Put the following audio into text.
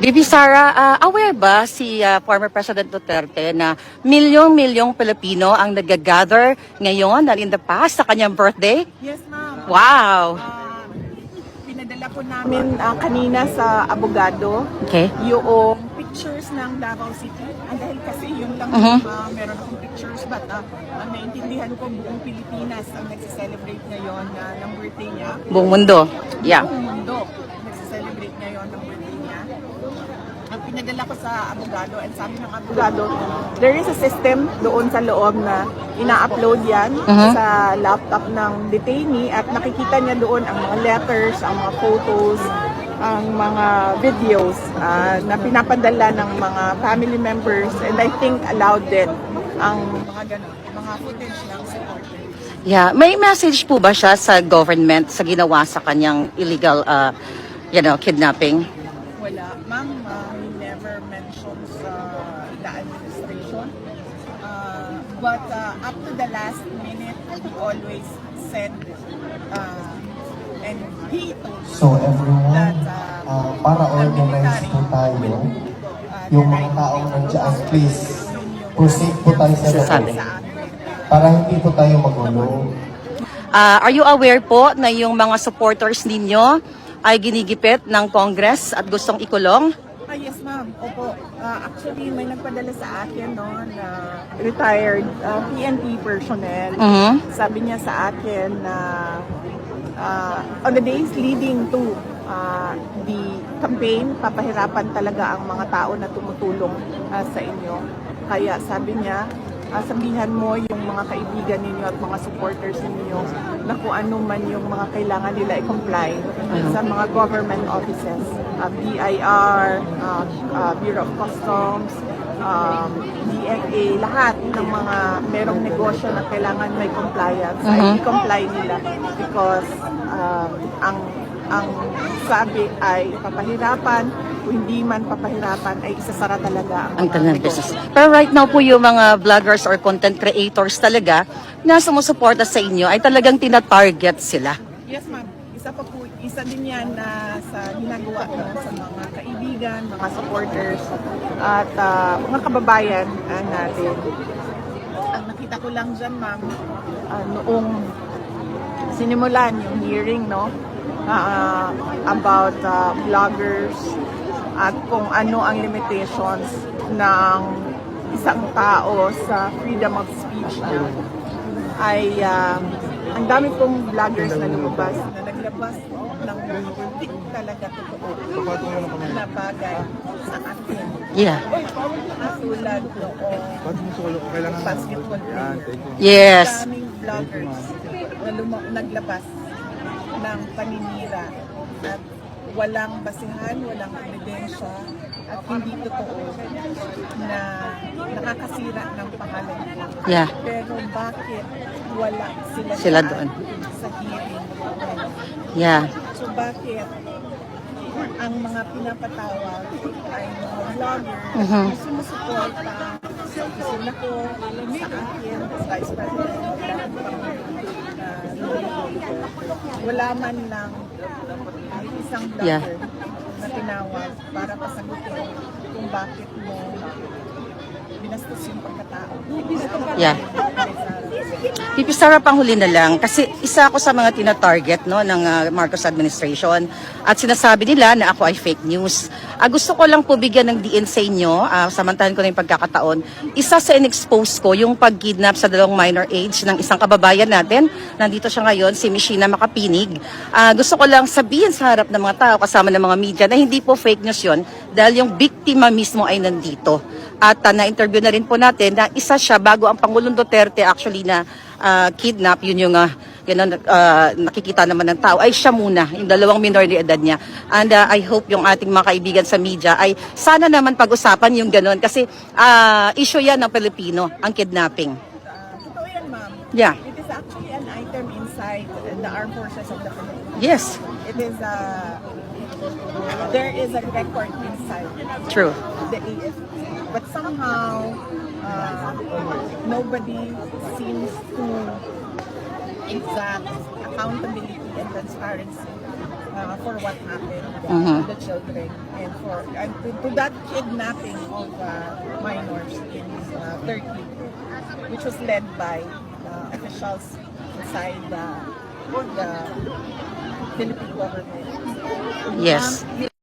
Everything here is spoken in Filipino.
Bibi Sara, aware ba si former President Duterte na milyong-milyong Pilipino ang nag-gather ngayon and in the past sa kanyang birthday? Yes, ma'am. Wow! Pinadala po namin kanina sa abogado Okay. yung pictures ng Davao City. Dahil kasi yun lang meron akong pictures but naintindihan ko buong Pilipinas ang nagse-celebrate ngayon ng birthday niya. Buong mundo. Yeah. Buong mundo nagse-celebrate ngayon ng birthday niya. Ang pinadala ko sa abogado and sabi ng abogado, there is a system doon sa loob na ina-upload yan sa laptop ng detainee at nakikita niya doon ang mga letters, ang mga photos, ang mga videos na pinapadala ng mga family members and I think allowed din ang mga ganun, mga footage ng supporters. Yeah. May message po ba siya sa government sa ginawa sa kanyang illegal kidnapping? Wala. Ma'am, he never mentions the administration. But up to the last minute, he always said and he told So everyone, that para organize po tayo, yung mga taong nandiyan, please, proceed po tayo sa Sasabi. loob. Para hindi po tayo magulo. Are you aware po na yung mga supporters ninyo ay ginigipit ng Congress at gustong ikulong? yes, ma'am. Opo. Actually, may nagpadala sa akin no, na retired PNP personnel. Sabi niya sa akin na on the days leading to the campaign, papahirapan talaga ang mga tao na tumutulong sa inyo. Kaya sabi niya, sabihan mo yung mga kaibigan ninyo at mga supporters ninyo na kung ano man yung mga kailangan nila i-comply sa mga government offices, BIR, Bureau of Customs, DFA, lahat ng mga merong negosyo na kailangan may compliance, ay i-comply nila because ang sabi ay papahirapan, kung hindi man papahirapan ay isasara talaga Ang mga tanang negosyo. business. Pero right now po yung mga vloggers or content creators talaga na sumusuporta sa inyo ay talagang tina-target sila. Yes, ma'am. Isa din yan na sa ginagawa ko sa mga kaibigan, mga supporters, at mga kababayan natin. Ang nakita ko lang dyan, ma'am, noong sinimulan yung hearing, no, about vloggers at kung ano ang limitations ng isang tao sa freedom of speech niya, ay ang dami pong vloggers na lumabas, na naglabas ng hindi talaga totoo na bagay sa atin. Yeah. Katulad noong basketball player. Yes. Daming vloggers na naglabas ng paninira at walang basihan, walang ebidensya at hindi totoo na nakakasira ng pangalan nila. Yeah. Pero bakit wala Sila doon. sa hearing? Yeah. So bakit ang mga pinapatawag ay mga vloggers na sumusuporta sa opisina ko, sa akin, sa Vice President, wala man lang isang vlogger na tinawag para pasagutin kung bakit mo binastos yung pagkatao. Yeah. Bibi Sara, panghuli na lang kasi isa ako sa mga tina-target no ng Marcos administration at sinasabi nila na ako ay fake news. Gusto ko lang po bigyan ng diin sa inyo, samantahan ko na yung pagkakataon. Isa sa in-expose ko yung pag-kidnap sa 2 minor age ng isang kababayan natin. Nandito siya ngayon, si Mishina Makapinig. Gusto ko lang sabihin sa harap ng mga tao kasama ng mga media na hindi po fake news yun dahil yung biktima mismo ay nandito. At na-interview na rin po natin na isa siya bago ang Pangulong Duterte actually na kidnap, yun yung nakikita naman ng tao, ay siya muna, yung 2 minor de edad niya. And I hope yung ating mga kaibigan sa media ay sana naman pag-usapan yung ganun kasi issue yan ng Pilipino, ang kidnapping. Totoo yan, ma'am. Yeah. It is actually an item inside the armed forces of the Philippines. Yes, It is there is a record inside true. the AFP. But somehow, nobody seems to exact accountability and transparency for what happened Mhm. to the children and to that kidnapping of minors in Turkey, which was led by officials inside the Philippine government. Yes.